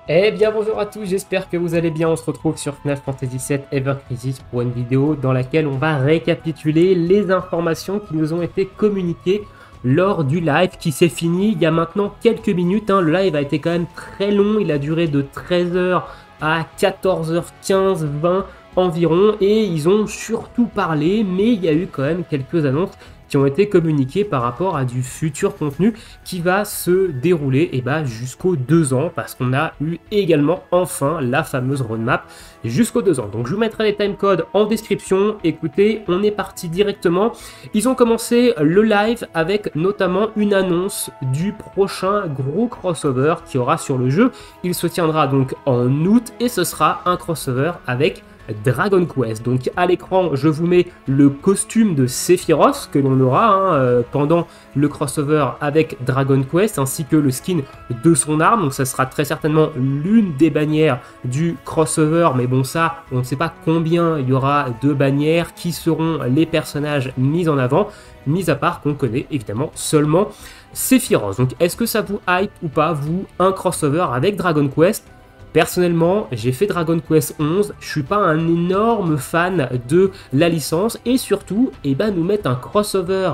Eh bien bonjour à tous, j'espère que vous allez bien. On se retrouve sur Final Fantasy VII Ever Crisis pour une vidéo dans laquelle on va récapituler les informations qui nous ont été communiquées lors du live qui s'est fini il y a maintenant quelques minutes. Le live a été quand même très long, il a duré de 13h à 14h15, 20 environ, et ils ont surtout parlé, mais il y a eu quand même quelques annonces qui ont été communiquées par rapport à du futur contenu qui va se dérouler jusqu'aux 2 ans, parce qu'on a eu également enfin la fameuse roadmap jusqu'aux 2 ans. Donc je vous mettrai les timecodes en description. Écoutez, on est parti directement. Ils ont commencé le live avec notamment une annonce du prochain gros crossover qui aura sur le jeu. Il se tiendra donc en août et ce sera un crossover avec Dragon Quest. Donc à l'écran, je vous mets le costume de Sephiroth que l'on aura pendant le crossover avec Dragon Quest, ainsi que le skin de son arme. Donc ça sera très certainement l'une des bannières du crossover, mais bon, ça, on ne sait pas combien il y aura de bannières, qui seront les personnages mis en avant, mis à part qu'on connaît évidemment seulement Sephiroth. Donc est-ce que ça vous hype ou pas, vous, un crossover avec Dragon Quest? Personnellement, j'ai fait Dragon Quest 11, je suis pas un énorme fan de la licence, et surtout, nous mettre un crossover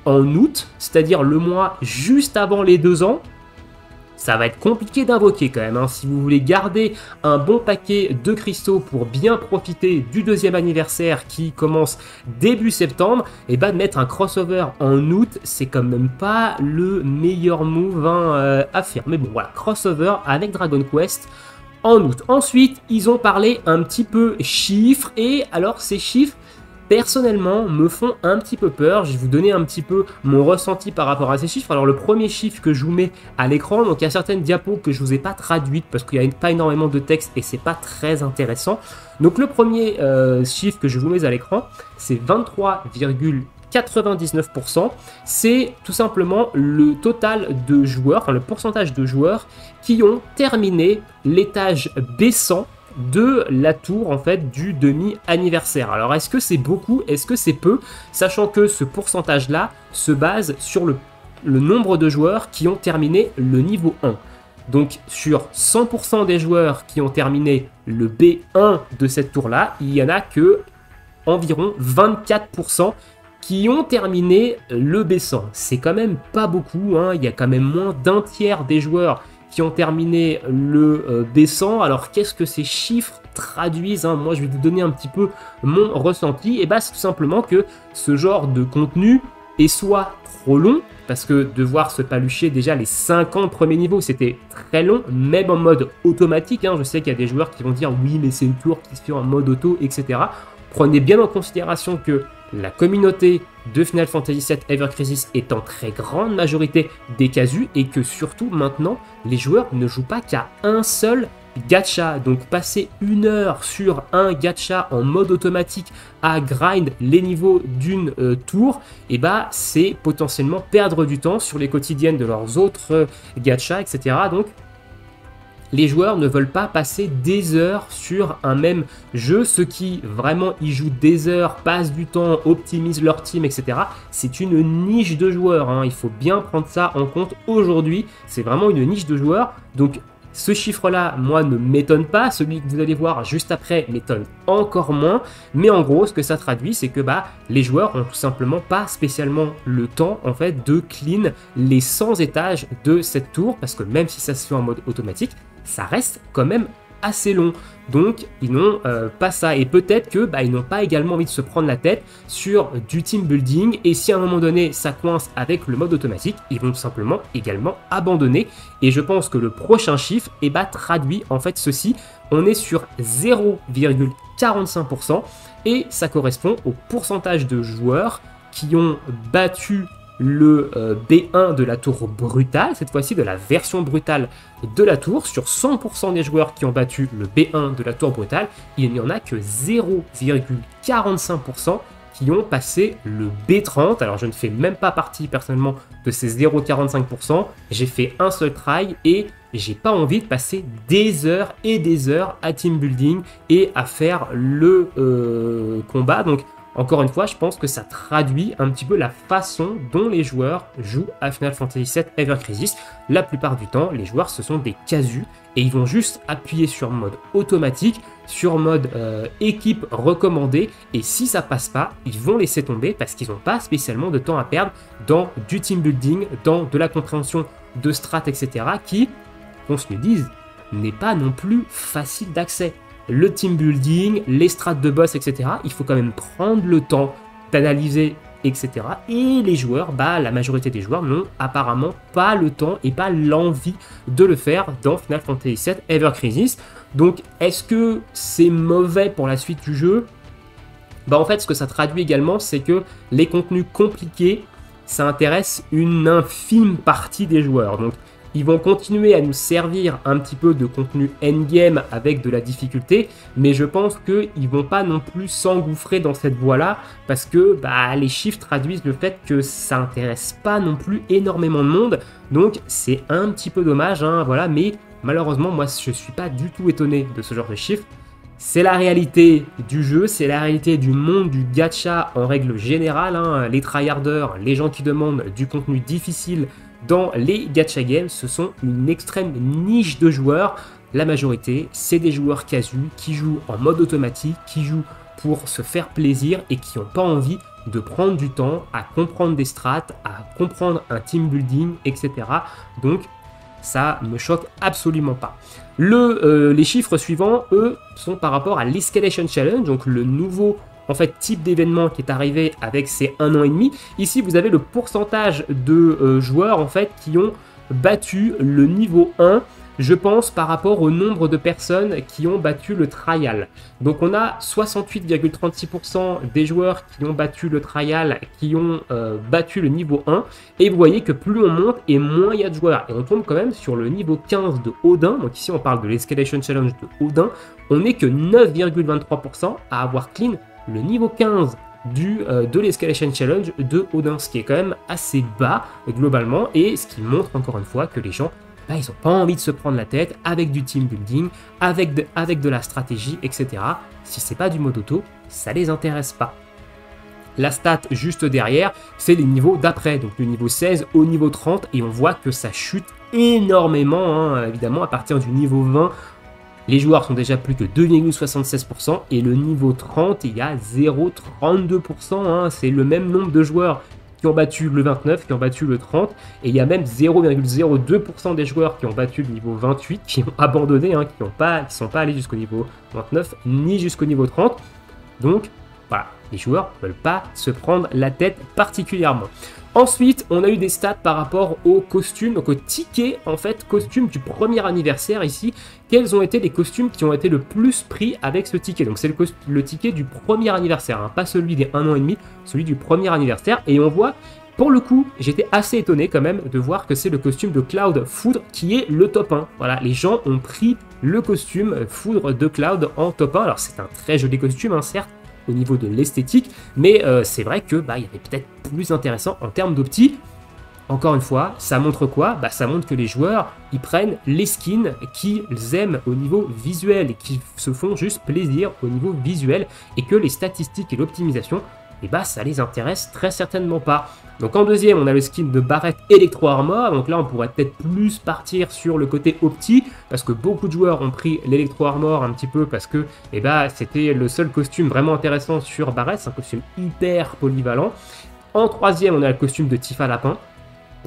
en août, c'est-à-dire le mois juste avant les 2 ans, ça va être compliqué d'invoquer quand même. Si vous voulez garder un bon paquet de cristaux pour bien profiter du 2e anniversaire qui commence début septembre, de mettre un crossover en août, c'est quand même pas le meilleur move à faire. Mais bon, voilà, crossover avec Dragon Quest en août. Ensuite, ils ont parlé un petit peu chiffres, et alors ces chiffres, personnellement, me font un petit peu peur. Je vais vous donner un petit peu mon ressenti par rapport à ces chiffres. Alors le premier chiffre que je vous mets à l'écran, donc il y a certaines diapos que je vous ai pas traduites parce qu'il n'y a pas énormément de texte et c'est pas très intéressant. Donc le premier chiffre que je vous mets à l'écran, c'est 23,99%. C'est tout simplement le total de joueurs, enfin le pourcentage de joueurs qui ont terminé l'étage B100 de la tour en fait du demi-anniversaire. Alors est-ce que c'est beaucoup, est-ce que c'est peu, sachant que ce pourcentage là se base sur le nombre de joueurs qui ont terminé le niveau 1. Donc sur 100% des joueurs qui ont terminé le B1 de cette tour là, il y en a que environ 24% qui ont terminé le B100. C'est quand même pas beaucoup, il y a quand même moins d'un tiers des joueurs qui ont terminé le B100. Alors qu'est-ce que ces chiffres traduisent? Moi je vais vous donner un petit peu mon ressenti. C'est tout simplement que ce genre de contenu est soit trop long, parce que devoir se palucher déjà les 50 premiers niveaux, c'était très long, même en mode automatique. Je sais qu'il y a des joueurs qui vont dire oui, mais c'est une tour qui se fait en mode auto, etc. Prenez bien en considération que la communauté de Final Fantasy VII Ever Crisis est en très grande majorité des casus, et que surtout maintenant, les joueurs ne jouent pas qu'à un seul gacha. Donc passer 1 heure sur un gacha en mode automatique à grind les niveaux d'une tour, c'est potentiellement perdre du temps sur les quotidiennes de leurs autres gachas, etc. Donc les joueurs ne veulent pas passer des heures sur un même jeu. Ceux qui vraiment y jouent des heures, passent du temps, optimisent leur team, etc. C'est une niche de joueurs. Il faut bien prendre ça en compte aujourd'hui. C'est vraiment une niche de joueurs. Donc ce chiffre-là, moi, ne m'étonne pas. Celui que vous allez voir juste après m'étonne encore moins. Mais en gros, ce que ça traduit, c'est que les joueurs ont tout simplement pas spécialement le temps en fait de clean les 100 étages de cette tour, parce que même si ça se fait en mode automatique, ça reste quand même assez long. Donc ils n'ont pas ça, et peut-être que ils n'ont pas également envie de se prendre la tête sur du team building, et si à un moment donné ça coince avec le mode automatique, ils vont tout simplement également abandonner. Et je pense que le prochain chiffre traduit en fait ceci. On est sur 0,45%, et ça correspond au pourcentage de joueurs qui ont battu le B1 de la tour brutale, cette fois-ci de la version brutale de la tour. Sur 100% des joueurs qui ont battu le B1 de la tour brutale, il n'y en a que 0,45% qui ont passé le B30. Alors je ne fais même pas partie personnellement de ces 0,45%, j'ai fait un seul try et j'ai pas envie de passer des heures et des heures à team building et à faire le combat. Donc encore une fois, je pense que ça traduit un petit peu la façon dont les joueurs jouent à Final Fantasy VII Ever Crisis. La plupart du temps, les joueurs, ce sont des casus et ils vont juste appuyer sur mode automatique, sur mode équipe recommandée, et si ça passe pas, ils vont laisser tomber parce qu'ils n'ont pas spécialement de temps à perdre dans du team building, dans de la compréhension de strat, etc., qui, qu'on se le dise, n'est pas non plus facile d'accès. Le team building, les strats de boss, etc., il faut quand même prendre le temps d'analyser, etc. Et les joueurs, la majorité des joueurs n'ont apparemment pas le temps et pas l'envie de le faire dans Final Fantasy VII Ever Crisis. Donc, est-ce que c'est mauvais pour la suite du jeu? En fait, ce que ça traduit également, c'est que les contenus compliqués, ça intéresse une infime partie des joueurs. Donc, ils vont continuer à nous servir un petit peu de contenu endgame avec de la difficulté, mais je pense qu'ils ne vont pas non plus s'engouffrer dans cette voie-là, parce que les chiffres traduisent le fait que ça n'intéresse pas non plus énormément de monde, donc c'est un petit peu dommage, voilà, mais malheureusement, moi je ne suis pas du tout étonné de ce genre de chiffres. C'est la réalité du jeu, c'est la réalité du monde du gacha en règle générale, les tryharders, les gens qui demandent du contenu difficile dans les gacha games, ce sont une extrême niche de joueurs. La majorité, c'est des joueurs casus qui jouent en mode automatique, qui jouent pour se faire plaisir et qui n'ont pas envie de prendre du temps à comprendre des strats, à comprendre un team building, etc. Donc, ça me choque absolument pas. Les chiffres suivants, eux, sont par rapport à l'Escalation Challenge, donc le nouveau type d'événement qui est arrivé avec ces 1 an et demi. Ici, vous avez le pourcentage de joueurs qui ont battu le niveau 1, je pense, par rapport au nombre de personnes qui ont battu le trial. Donc on a 68,36% des joueurs qui ont battu le trial, qui ont battu le niveau 1, et vous voyez que plus on monte et moins il y a de joueurs. Et on tombe quand même sur le niveau 15 de Odin, donc ici on parle de l'Escalation Challenge de Odin, on n'est que 9,23% à avoir clean le niveau 15 de l'Escalation Challenge de Odin, ce qui est quand même assez bas globalement, et ce qui montre encore une fois que les gens, ils n'ont pas envie de se prendre la tête avec du team building, avec de la stratégie, etc. Si c'est pas du mode auto, ça les intéresse pas. La stat juste derrière, c'est les niveaux d'après, donc le niveau 16 au niveau 30, et on voit que ça chute énormément, évidemment, à partir du niveau 20, les joueurs sont déjà plus que 2,76% et le niveau 30, il y a 0,32%. C'est le même nombre de joueurs qui ont battu le 29, qui ont battu le 30. Et il y a même 0,02% des joueurs qui ont battu le niveau 28, qui ont abandonné, qui ne sont pas allés jusqu'au niveau 29 ni jusqu'au niveau 30. Donc voilà, les joueurs ne veulent pas se prendre la tête particulièrement. Ensuite, on a eu des stats par rapport aux costumes, donc aux tickets, costumes du premier anniversaire ici. Quels ont été les costumes qui ont été le plus pris avec ce ticket? Donc c'est le ticket du premier anniversaire, pas celui des 1 an et demi, celui du premier anniversaire. Et on voit, pour le coup, j'étais assez étonné quand même de voir que c'est le costume de Cloud Foudre qui est le top 1. Voilà, les gens ont pris le costume Foudre de Cloud en top 1. Alors c'est un très joli costume, certes, au niveau de l'esthétique, mais c'est vrai que il y avait peut-être plus intéressant en termes d'opti. Encore une fois, ça montre quoi? Ça montre que les joueurs, ils prennent les skins qu'ils aiment au niveau visuel et qui se font juste plaisir au niveau visuel, et que les statistiques et l'optimisation, ça les intéresse très certainement pas. Donc en deuxième, on a le skin de Barret Electro Armor. Donc là, on pourrait peut-être plus partir sur le côté opti, parce que beaucoup de joueurs ont pris l'Electro Armor un petit peu parce que c'était le seul costume vraiment intéressant sur Barret. C'est un costume hyper polyvalent. En troisième, on a le costume de Tifa Lapin.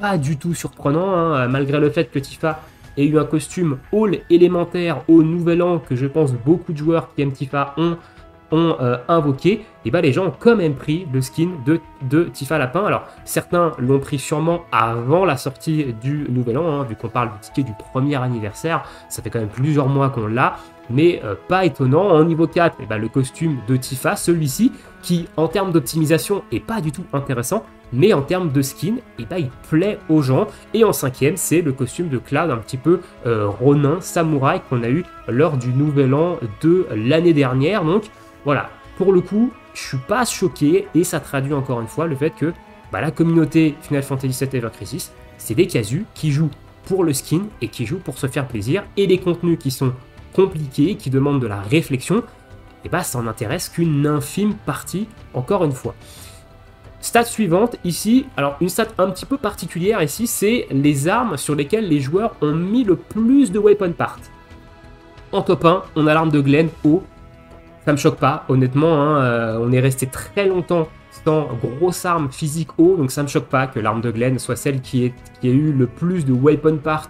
Pas du tout surprenant, malgré le fait que Tifa ait eu un costume all élémentaire au Nouvel An, que je pense beaucoup de joueurs qui aiment Tifa ont invoqué, les gens ont quand même pris le skin de Tifa Lapin. Alors certains l'ont pris sûrement avant la sortie du Nouvel An, vu qu'on parle du ticket du premier anniversaire, ça fait quand même plusieurs mois qu'on l'a, mais pas étonnant. En niveau 4, le costume de Tifa, celui-ci, qui en termes d'optimisation est pas du tout intéressant, mais en termes de skin, il plaît aux gens. Et en cinquième, c'est le costume de Cloud, un petit peu Ronin, samouraï, qu'on a eu lors du Nouvel An de l'année dernière. Donc voilà, pour le coup, je suis pas choqué, et ça traduit encore une fois le fait que la communauté Final Fantasy VII Ever Crisis, c'est des casus qui jouent pour le skin et qui jouent pour se faire plaisir, et des contenus qui sont compliqués, qui demandent de la réflexion, et bah ça en intéresse qu'une infime partie, encore une fois. Stat suivante, ici, alors une stat un petit peu particulière ici, c'est les armes sur lesquelles les joueurs ont mis le plus de weapon parts. En top 1, on a l'arme de Glenn haut. Ça me choque pas, honnêtement, hein, on est resté très longtemps sans grosse arme physique haut, donc ça me choque pas que l'arme de Glenn soit celle qui a eu le plus de weapon parts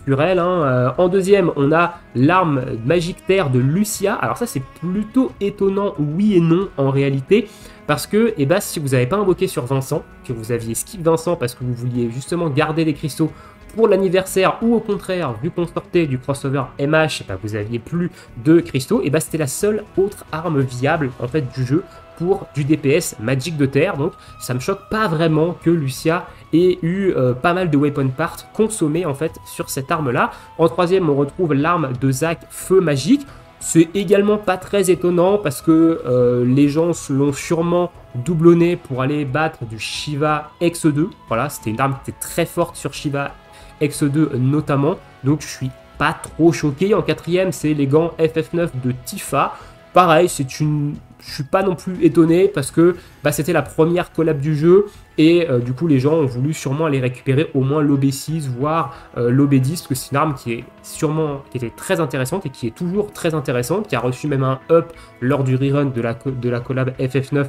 sur elle. Hein. En deuxième, on a l'arme magique terre de Lucia. Alors ça, c'est plutôt étonnant, oui et non, en réalité, parce que eh ben, si vous n'avez pas invoqué sur Vincent, que vous aviez skip Vincent parce que vous vouliez justement garder des cristaux pour l'anniversaire, ou au contraire, vu qu'on sortait du crossover MH, bah, vous aviez plus de cristaux, et bah c'était la seule autre arme viable en fait du jeu pour du DPS Magic de terre. Donc ça me choque pas vraiment que Lucia ait eu pas mal de weapon parts consommés en fait sur cette arme là. En troisième, on retrouve l'arme de Zac feu magique. C'est également pas très étonnant parce que les gens l'ont sûrement doublonné pour aller battre du Shiva X2. Voilà, c'était une arme qui était très forte sur Shiva X2 notamment, donc je suis pas trop choqué. En quatrième, c'est les gants FF9 de Tifa. Pareil, je suis pas non plus étonné parce que bah, c'était la première collab du jeu et du coup les gens ont voulu sûrement aller récupérer au moins l'OB6 voire l'OB10 parce que c'est une arme qui était très intéressante et qui est toujours très intéressante, qui a reçu même un up lors du rerun de la collab FF9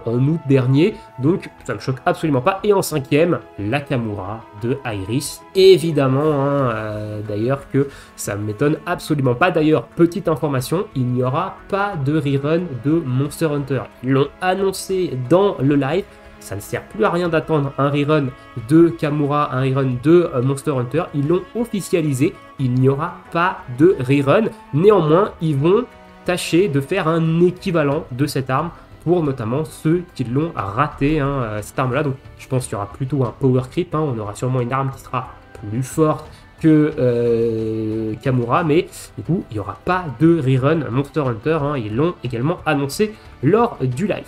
en août dernier, donc ça me choque absolument pas. Et en cinquième, la Kamura de Iris, évidemment, hein, d'ailleurs que ça ne m'étonne absolument pas. D'ailleurs, petite information, il n'y aura pas de rerun de Monster Hunter. Ils l'ont annoncé dans le live, ça ne sert plus à rien d'attendre un rerun de Kamura, un rerun de Monster Hunter, ils l'ont officialisé, il n'y aura pas de rerun. Néanmoins, ils vont tâcher de faire un équivalent de cette arme pour notamment ceux qui l'ont raté, hein, cette arme-là. Donc je pense qu'il y aura plutôt un power creep, hein, on aura sûrement une arme qui sera plus forte que Kamura, mais du coup il n'y aura pas de rerun Monster Hunter, hein, ils l'ont également annoncé lors du live.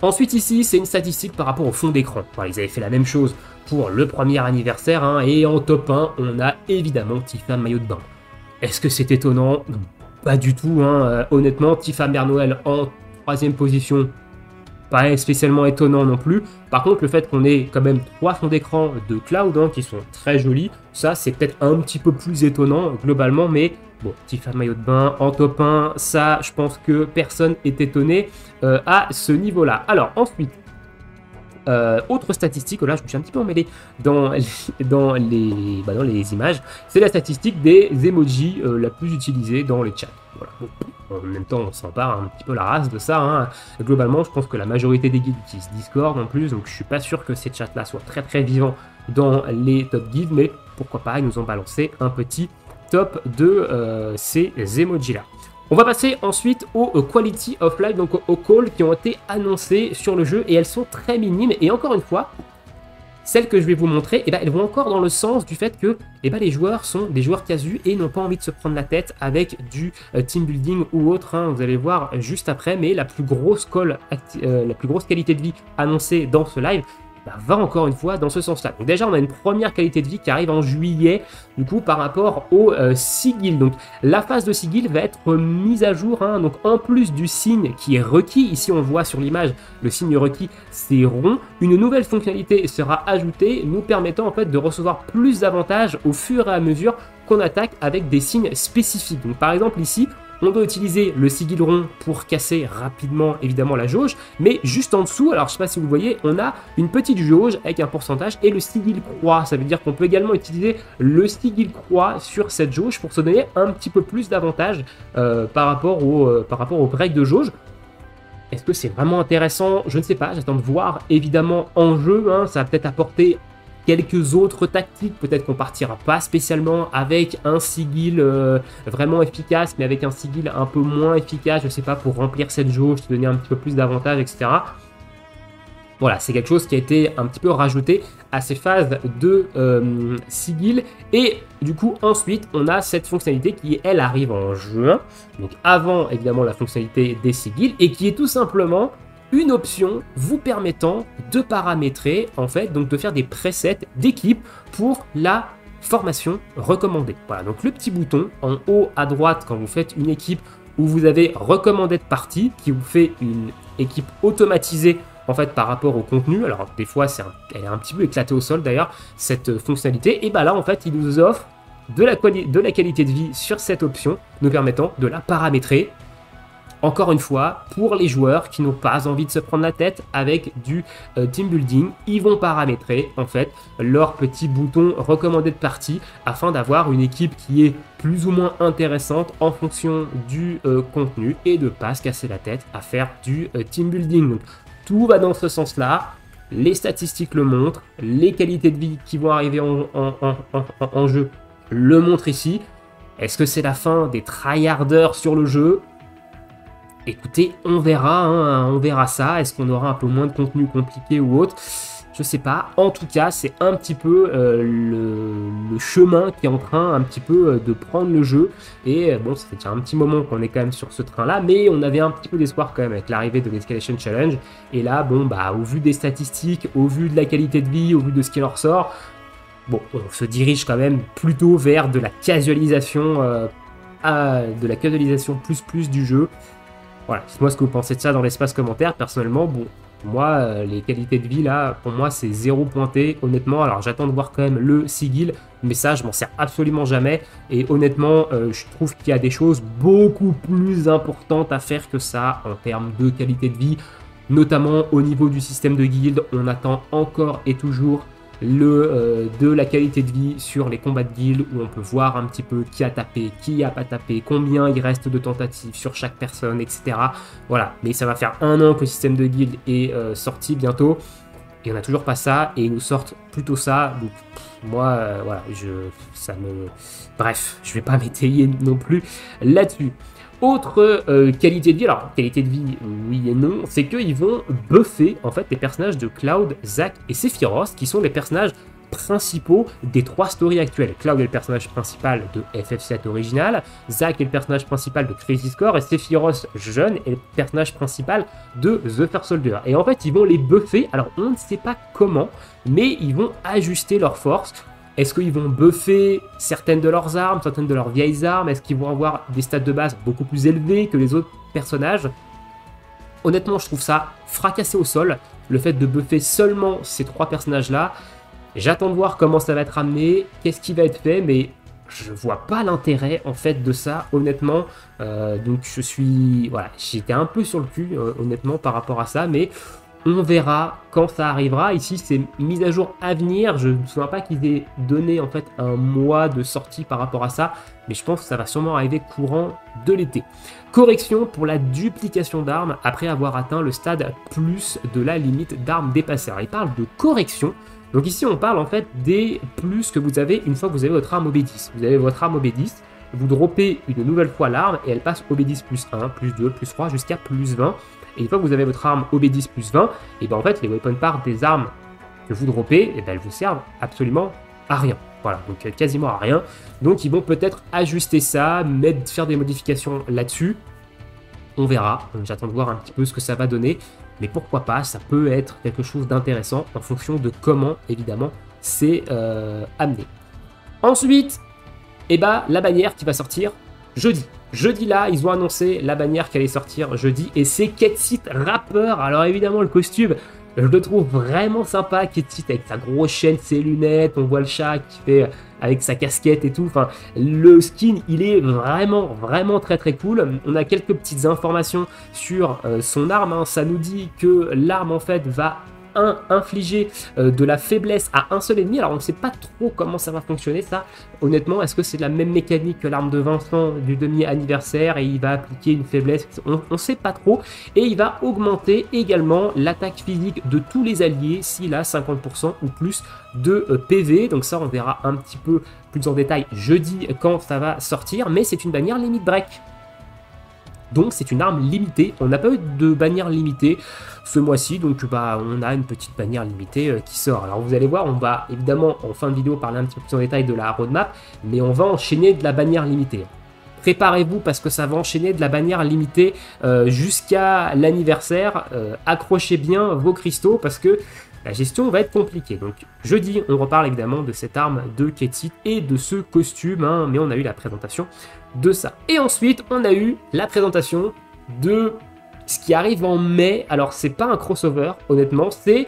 Ensuite ici c'est une statistique par rapport au fond d'écran. Voilà, ils avaient fait la même chose pour le premier anniversaire, hein, et en top 1 on a évidemment Tifa maillot de bain. Est-ce que c'est étonnant? Pas du tout, hein. Honnêtement, Tifa Mère Noël en troisième position, pas spécialement étonnant non plus. Par contre, le fait qu'on ait quand même 3 fonds d'écran de Cloud, hein, qui sont très jolis, ça c'est peut-être un petit peu plus étonnant globalement, mais bon, Tifa maillot de bain en top 1, ça je pense que personne est étonné à ce niveau-là. Alors ensuite, autre statistique, là je me suis un petit peu emmêlé dans les images, c'est la statistique des emojis la plus utilisée dans les chats. Voilà. Bon, en même temps, on s'empare un petit peu la race de ça, hein. Globalement, je pense que la majorité des guides utilisent Discord en plus, donc je suis pas sûr que ces chats-là soient très très vivants dans les top guides, mais pourquoi pas, ils nous ont balancé un petit top de ces emojis-là. On va passer ensuite aux Quality of Life, donc aux calls qui ont été annoncés sur le jeu, et elles sont très minimes, et encore une fois, celles que je vais vous montrer, eh ben, elles vont encore dans le sens du fait que eh ben, les joueurs sont des joueurs casus et n'ont pas envie de se prendre la tête avec du team building ou autre, hein, vous allez voir juste après, mais la plus grosse qualité de vie annoncée dans ce live, va encore une fois dans ce sens-là. Donc déjà, on a une première qualité de vie qui arrive en juillet, du coup, par rapport au sigil. Donc la phase de sigil va être mise à jour, hein. Donc en plus du signe qui est requis, ici on voit sur l'image, le signe requis, c'est rond, une nouvelle fonctionnalité sera ajoutée, nous permettant en fait de recevoir plus d'avantages au fur et à mesure qu'on attaque avec des signes spécifiques. Donc par exemple ici, on doit utiliser le sigil rond pour casser rapidement évidemment la jauge, mais juste en dessous, alors je sais pas si vous voyez, on a une petite jauge avec un pourcentage et le sigil croix. Ça veut dire qu'on peut également utiliser le sigil croix sur cette jauge pour se donner un petit peu plus d'avantages par rapport au break de jauge. Est-ce que c'est vraiment intéressant? Je ne sais pas, j'attends de voir évidemment en jeu, hein, ça va peut-être apporter quelques autres tactiques, peut-être qu'on partira pas spécialement avec un sigil vraiment efficace, mais avec un sigil un peu moins efficace, je sais pas, pour remplir cette jauge, se donner un petit peu plus d'avantages, etc. Voilà, c'est quelque chose qui a été un petit peu rajouté à ces phases de sigil. Et du coup, ensuite, on a cette fonctionnalité qui, elle, arrive en juin, donc avant évidemment la fonctionnalité des sigils, et qui est tout simplement une option vous permettant de paramétrer, en fait, donc de faire des presets d'équipe pour la formation recommandée. Voilà, donc le petit bouton en haut à droite quand vous faites une équipe où vous avez recommandé de partie qui vous fait une équipe automatisée en fait par rapport au contenu. Alors des fois elle est un petit peu éclatée au sol d'ailleurs cette fonctionnalité, et bah là en fait il nous offre de la qualité de vie sur cette option, nous permettant de la paramétrer. Encore une fois, pour les joueurs qui n'ont pas envie de se prendre la tête avec du team building, ils vont paramétrer en fait leur petit bouton recommandé de partie afin d'avoir une équipe qui est plus ou moins intéressante en fonction du contenu et de ne pas se casser la tête à faire du team building. Donc, tout va dans ce sens-là. Les statistiques le montrent, les qualités de vie qui vont arriver en jeu le montrent ici. Est-ce que c'est la fin des tryharders sur le jeu ? Écoutez, on verra ça. Est-ce qu'on aura un peu moins de contenu compliqué ou autre? Je sais pas. En tout cas, c'est un petit peu le chemin qui est en train un petit peu de prendre le jeu. Et bon, ça fait déjà un petit moment qu'on est quand même sur ce train-là, mais on avait un petit peu d'espoir quand même avec l'arrivée de l'Escalation Challenge. Et là, bon, bah, au vu des statistiques, au vu de la qualité de vie, au vu de ce qui en ressort, bon, on se dirige quand même plutôt vers de la casualisation, plus du jeu. Voilà, dites-moi ce que vous pensez de ça dans l'espace commentaire. Personnellement, bon, moi, les qualités de vie, là, pour moi, c'est 0 pointé, honnêtement. Alors, j'attends de voir quand même le sigil, mais ça, je m'en sers absolument jamais. Et honnêtement, je trouve qu'il y a des choses beaucoup plus importantes à faire que ça en termes de qualité de vie. Notamment au niveau du système de guilde, on attend encore et toujours de la qualité de vie sur les combats de guilde, où on peut voir un petit peu qui a tapé, qui a pas tapé, combien il reste de tentatives sur chaque personne, etc. Voilà, mais ça va faire 1 an que le système de guilde est sorti bientôt, et on n'a toujours pas ça, et ils nous sortent plutôt ça, donc moi, voilà, bref, je vais pas m'étayer non plus là-dessus. Autre qualité de vie, alors qualité de vie oui et non, c'est qu'ils vont buffer en fait les personnages de Cloud, Zack et Sephiroth, qui sont les personnages principaux des 3 stories actuelles. Cloud est le personnage principal de FF7 original, Zack est le personnage principal de Crisis Core, et Sephiroth jeune est le personnage principal de The First Soldier. Et en fait ils vont les buffer, alors on ne sait pas comment, mais ils vont ajuster leurs forces. Est-ce qu'ils vont buffer certaines de leurs armes, certaines de leurs vieilles armes? Est-ce qu'ils vont avoir des stats de base beaucoup plus élevés que les autres personnages? Honnêtement, je trouve ça fracassé au sol, le fait de buffer seulement ces 3 personnages-là. J'attends de voir comment ça va être amené, qu'est-ce qui va être fait, mais je vois pas l'intérêt en fait de ça, honnêtement. Donc voilà, j'étais un peu sur le cul, honnêtement, par rapport à ça, mais on verra quand ça arrivera. Ici, c'est mise à jour à venir. Je ne me souviens pas qu'ils aient donné en fait un mois de sortie par rapport à ça, mais je pense que ça va sûrement arriver courant de l'été. Correction pour la duplication d'armes après avoir atteint le stade plus de la limite d'armes dépassée. Alors, il parle de correction. Donc ici, on parle en fait des plus que vous avez une fois que vous avez votre arme OB10. Vous avez votre arme OB10, vous droppez une nouvelle fois l'arme et elle passe OB10 plus 1, plus 2, plus 3 jusqu'à plus 20. Et une fois que vous avez votre arme OB10 plus 20, et bien en fait les weapon parts des armes que vous droppez, et ben elles vous servent absolument à rien. Voilà, donc quasiment à rien. Donc ils vont peut-être ajuster ça, faire des modifications là-dessus. On verra, j'attends de voir un petit peu ce que ça va donner. Mais pourquoi pas, ça peut être quelque chose d'intéressant en fonction de comment, évidemment, c'est amené. Ensuite, et ben, la bannière qui va sortir jeudi. Jeudi là, ils ont annoncé la bannière qui allait sortir jeudi, et c'est Ketsit Rapper. Alors évidemment, le costume, je le trouve vraiment sympa, Ketsit avec sa grosse chaîne, ses lunettes, on voit le chat qui fait avec sa casquette et tout. Enfin, le skin, il est vraiment très cool. On a quelques petites informations sur son arme, hein. Ça nous dit que l'arme en fait va infliger de la faiblesse à un seul ennemi. Alors on ne sait pas trop comment ça va fonctionner ça, honnêtement. Est-ce que c'est la même mécanique que l'arme de Vincent du demi-anniversaire et il va appliquer une faiblesse? On ne sait pas trop. Et il va augmenter également l'attaque physique de tous les alliés s'il a 50% ou plus de PV. Donc ça on verra un petit peu plus en détail jeudi quand ça va sortir, mais c'est une bannière limit break. Donc c'est une arme limitée, on n'a pas eu de bannière limitée ce mois-ci, donc bah, on a une petite bannière limitée qui sort. Alors vous allez voir, on va évidemment en fin de vidéo parler un petit peu plus en détail de la roadmap, mais on va enchaîner de la bannière limitée. Préparez-vous parce que ça va enchaîner de la bannière limitée jusqu'à l'anniversaire. Accrochez bien vos cristaux parce que la gestion va être compliquée. Donc jeudi, on reparle évidemment de cette arme de Ketsit et de ce costume, hein, mais on a eu la présentation de ça. Et ensuite, on a eu la présentation de ce qui arrive en mai. Alors c'est pas un crossover, honnêtement, c'est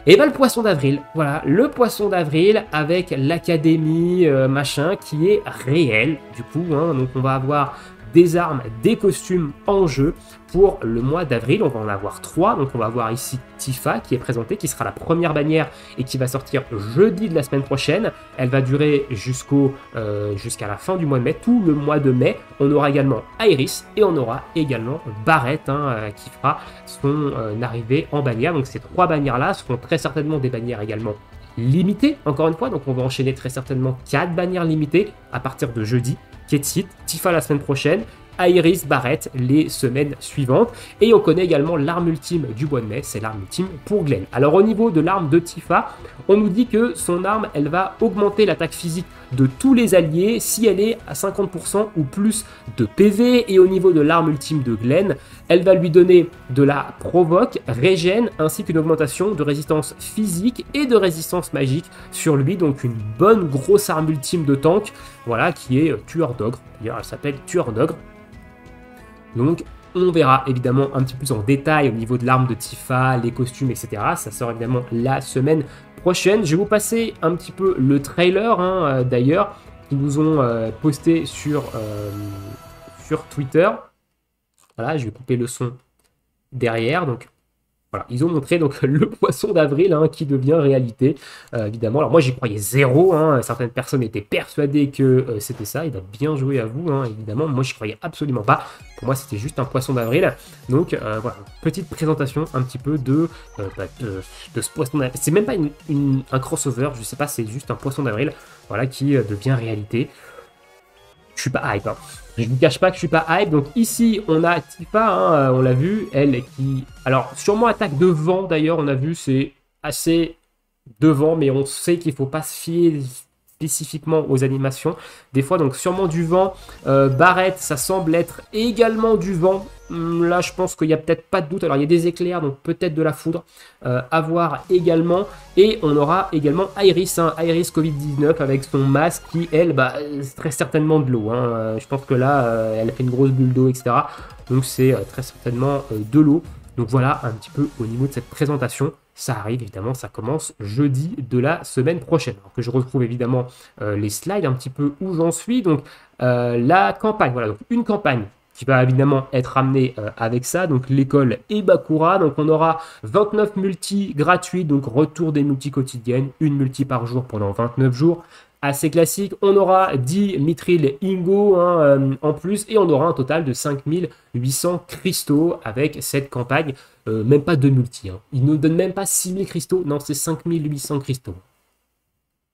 le poisson d'avril. Voilà, le poisson d'avril avec l'académie machin qui est réel, du coup, hein, donc on va avoir des armes, des costumes en jeu pour le mois d'avril. On va en avoir 3, donc on va avoir ici Tifa qui est présentée, qui sera la première bannière et qui va sortir jeudi de la semaine prochaine. Elle va durer jusqu'à la fin du mois de mai, tout le mois de mai. On aura également Iris et on aura également Barrett qui fera son arrivée en bannière. Donc ces 3 bannières-là seront très certainement des bannières également limitées, encore une fois. Donc on va enchaîner très certainement 4 bannières limitées à partir de jeudi. Ketsit, Tifa la semaine prochaine, Iris, Barrett les semaines suivantes. Et on connaît également l'arme ultime du mois de mai, c'est l'arme ultime pour Glenn. Alors au niveau de l'arme de Tifa, on nous dit que son arme, elle va augmenter l'attaque physique de tous les alliés si elle est à 50% ou plus de PV. Et au niveau de l'arme ultime de Glenn, elle va lui donner de la provoque, régène, ainsi qu'une augmentation de résistance physique et de résistance magique sur lui. Donc une bonne grosse arme ultime de tank, voilà, qui est tueur d'ogre. D'ailleurs, elle s'appelle tueur d'ogre. Donc on verra évidemment un petit peu plus en détail au niveau de l'arme de Tifa, les costumes, etc. Ça sort évidemment la semaine prochaine. Je vais vous passer un petit peu le trailer d'ailleurs qu'ils nous ont posté sur Twitter. Voilà, je vais couper le son derrière. Donc voilà, ils ont montré donc le poisson d'avril qui devient réalité, évidemment. Alors moi j'y croyais zéro, certaines personnes étaient persuadées que c'était ça. Il a bien joué à vous, évidemment. Moi j'y croyais absolument pas. Pour moi c'était juste un poisson d'avril. Donc voilà, petite présentation un petit peu de ce poisson d'avril. C'est même pas un crossover, je sais pas, c'est juste un poisson d'avril, voilà, qui devient réalité. Je suis pas hype, Je ne vous cache pas que je suis pas hype. Donc ici, on a Tifa, on l'a vu, elle qui... Alors, sûrement attaque de vent, d'ailleurs, on a vu, c'est assez de vent, mais on sait qu'il ne faut pas se fier spécifiquement aux animations. Des fois, donc sûrement du vent. Barrett, ça semble être également du vent. Là, je pense qu'il n'y a peut-être pas de doute. Alors, il y a des éclairs, donc peut-être de la foudre à voir également. Et on aura également Iris, Iris Covid-19 avec son masque qui, elle, c'est très certainement de l'eau. Je pense que là, elle a fait une grosse bulle d'eau, etc. Donc, c'est très certainement de l'eau. Donc, voilà un petit peu au niveau de cette présentation. Ça arrive, évidemment, ça commence jeudi de la semaine prochaine. Alors que je retrouve évidemment les slides un petit peu où j'en suis. Donc, la campagne, voilà, donc une campagne qui va évidemment être amené avec ça, donc l'école et Bakura. Donc on aura 29 multis gratuits, donc retour des multis quotidiennes, une multi par jour pendant 29 jours. Assez classique, on aura 10 Mithril Ingo en plus, et on aura un total de 5800 cristaux avec cette campagne, même pas de multi. Ils ne nous donnent même pas 6000 cristaux, non, c'est 5800 cristaux.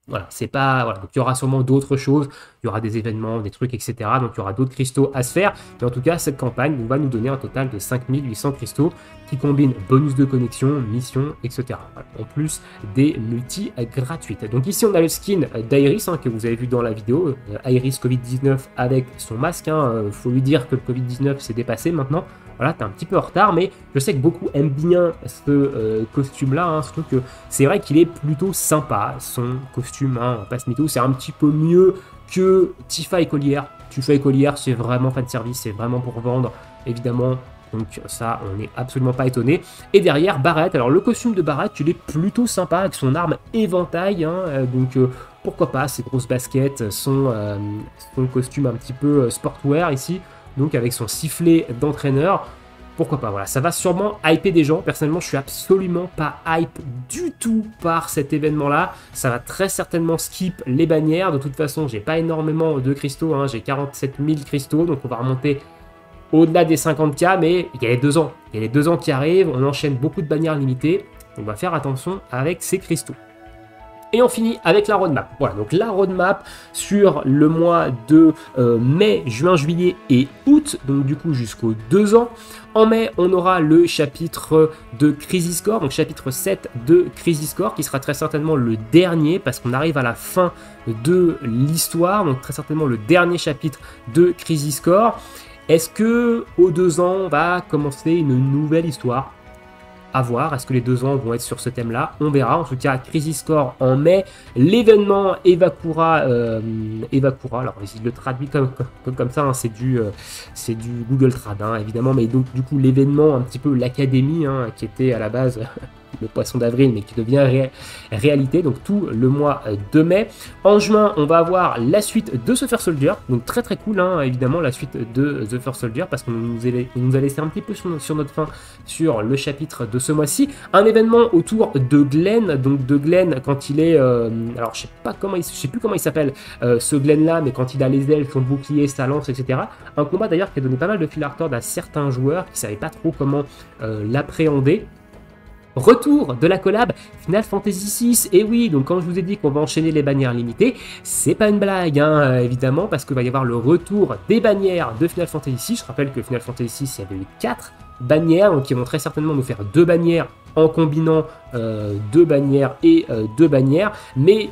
Voilà, c'est pas... Voilà. Donc il y aura sûrement d'autres choses, il y aura des événements, des trucs, etc. Donc il y aura d'autres cristaux à se faire. Mais en tout cas, cette campagne va nous donner un total de 5800 cristaux qui combinent bonus de connexion, mission, etc. Voilà. En plus des multis gratuites. Donc ici, on a le skin d'Iris que vous avez vu dans la vidéo. Iris Covid-19 avec son masque. Faut lui dire que le Covid-19 s'est dépassé maintenant. Voilà, t'es un petit peu en retard, mais je sais que beaucoup aiment bien ce costume-là, surtout que c'est vrai qu'il est plutôt sympa, son costume, pas ce mytho, c'est un petit peu mieux que Tifa écolière. Tifa écolière, c'est vraiment fan service, c'est vraiment pour vendre, évidemment, donc ça, on n'est absolument pas étonné. Et derrière, Barrett, alors le costume de Barrett, il est plutôt sympa, avec son arme éventail, donc... pourquoi pas, ses grosses baskets, son costume un petit peu sportwear ici, donc avec son sifflet d'entraîneur, pourquoi pas, voilà, ça va sûrement hyper des gens. Personnellement, je suis absolument pas hype du tout par cet événement-là, ça va très certainement skip les bannières. De toute façon, j'ai pas énormément de cristaux, j'ai 47 000 cristaux, donc on va remonter au-delà des 50K, mais il y a les 2 ans, qui arrivent, on enchaîne beaucoup de bannières limitées, on va faire attention avec ces cristaux. Et on finit avec la roadmap. Voilà, donc la roadmap sur le mois de mai, juin, juillet et août, donc du coup jusqu'aux 2 ans. En mai, on aura le chapitre de Crisis Core, donc chapitre 7 de Crisis Core, qui sera très certainement le dernier, parce qu'on arrive à la fin de l'histoire, donc très certainement le dernier chapitre de Crisis Core. Est-ce que aux 2 ans, on va commencer une nouvelle histoire? À voir, est-ce que les 2 ans vont être sur ce thème-là? On verra. En tout cas, Crisis Core en mai, l'événement Evakura, alors il le traduit comme ça, hein, c'est du Google Trad, hein, évidemment, mais donc du coup l'événement, un petit peu l'académie, hein, qui était à la base le poisson d'avril, mais qui devient réalité, donc tout le mois de mai. En juin, on va avoir la suite de The First Soldier, donc très très cool, hein, évidemment, la suite de The First Soldier, parce qu'on nous a laissé un petit peu sur notre fin sur le chapitre de ce mois-ci. Un événement autour de Glenn, donc de Glenn quand il est, alors je sais plus comment il s'appelle, ce Glenn-là, mais quand il a les ailes, son bouclier, sa lance, etc. Un combat d'ailleurs qui a donné pas mal de fil à retordre à certains joueurs qui ne savaient pas trop comment l'appréhender. Retour de la collab Final Fantasy VI, et oui, donc quand je vous ai dit qu'on va enchaîner les bannières limitées, c'est pas une blague, hein, évidemment, parce qu'il va y avoir le retour des bannières de Final Fantasy VI. Je rappelle que Final Fantasy VI, il y avait eu 4 bannières, donc ils vont très certainement nous faire 2 bannières en combinant 2 bannières et 2 bannières, mais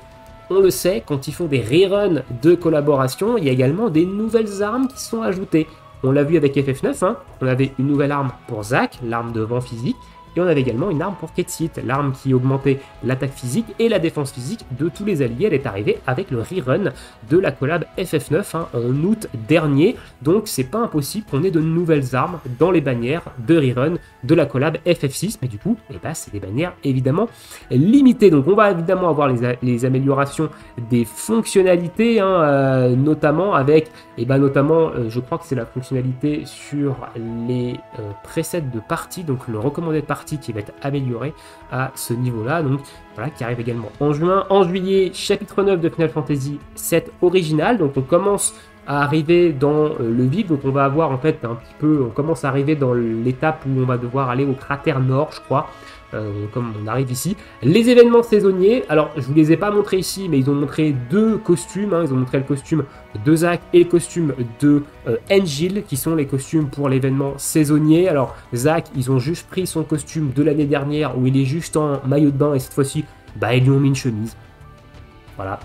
on le sait, quand ils font des reruns de collaboration, il y a également des nouvelles armes qui sont ajoutées. On l'a vu avec FF9, hein, on avait une nouvelle arme pour Zack, l'arme de vent physique, et on avait également une arme pour Ketsit, l'arme qui augmentait l'attaque physique et la défense physique de tous les alliés. Elle est arrivée avec le rerun de la collab FF9 hein, en août dernier. Donc c'est pas impossible qu'on ait de nouvelles armes dans les bannières de rerun de la collab FF6. Mais du coup, eh ben, c'est des bannières évidemment limitées. Donc on va évidemment avoir les améliorations des fonctionnalités, hein, notamment avec, je crois que c'est la fonctionnalité sur les presets de partie, donc le recommandé de partie qui va être amélioré à ce niveau-là, donc voilà, qui arrive également en juin. En juillet, chapitre 9 de Final Fantasy VII original, donc on commence à arriver dans le vide, donc on va avoir en fait un petit peu, on commence à arriver dans l'étape où on va devoir aller au cratère nord, je crois, comme on arrive ici. Les événements saisonniers, alors je vous les ai pas montrés ici, mais ils ont montré 2 costumes, hein, ils ont montré le costume de Zack et le costume de Angel, qui sont les costumes pour l'événement saisonnier. Alors Zack, ils ont juste pris son costume de l'année dernière, où il est juste en maillot de bain, et cette fois-ci, bah, ils lui ont mis une chemise. Voilà.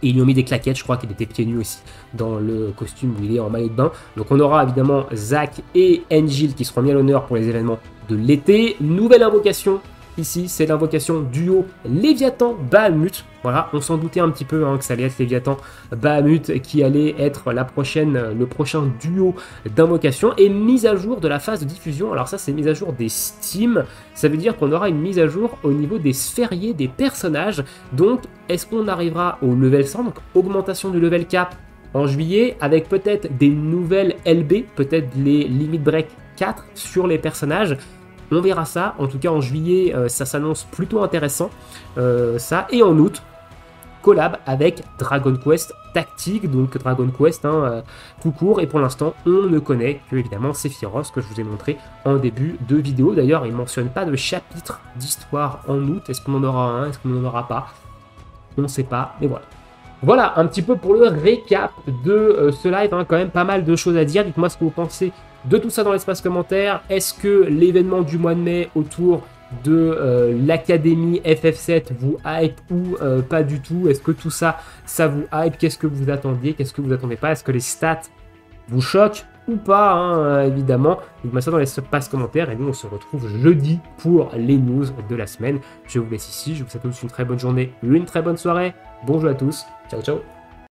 Et ils lui ont mis des claquettes, je crois qu'il était pieds nus aussi dans le costume où il est en maillot de bain. Donc on aura évidemment Zack et Angel qui seront mis à l'honneur pour les événements de l'été. Nouvelle invocation, ici c'est l'invocation duo Léviathan Bahamut. Voilà, on s'en doutait un petit peu hein, que ça allait être Léviathan Bahamut qui allait être le prochain duo d'invocation. Et mise à jour de la phase de diffusion, alors ça c'est mise à jour des Steam, ça veut dire qu'on aura une mise à jour au niveau des sphériés des personnages. Donc est-ce qu'on arrivera au level 100, donc augmentation du level cap en juillet, avec peut-être des nouvelles LB, peut-être les Limit Break 4 sur les personnages. On verra ça, en tout cas en juillet, ça s'annonce plutôt intéressant, ça. Et en août, collab avec Dragon Quest Tactique, donc Dragon Quest hein, tout court, et pour l'instant on ne connaît que évidemment Sephiroth que je vous ai montré en début de vidéo. D'ailleurs il ne mentionne pas de chapitre d'histoire en août, est-ce qu'on en aura un, est-ce qu'on n'en aura pas, on ne sait pas, mais voilà. Voilà un petit peu pour le récap de ce live, hein, quand même pas mal de choses à dire. Dites-moi ce que vous pensez de tout ça dans l'espace commentaire. Est-ce que l'événement du mois de mai autour de l'académie FF7 vous hype ou pas du tout? Est-ce que tout ça, ça vous hype? Qu'est-ce que vous attendiez? Qu'est-ce que vous attendez pas? Est-ce que les stats vous choquent ou pas, hein, évidemment? Dites-moi ça dans l'espace commentaire et nous on se retrouve jeudi pour les news de la semaine. Je vous laisse ici, je vous souhaite tous une très bonne journée, une très bonne soirée. Bonjour à tous, ciao ciao.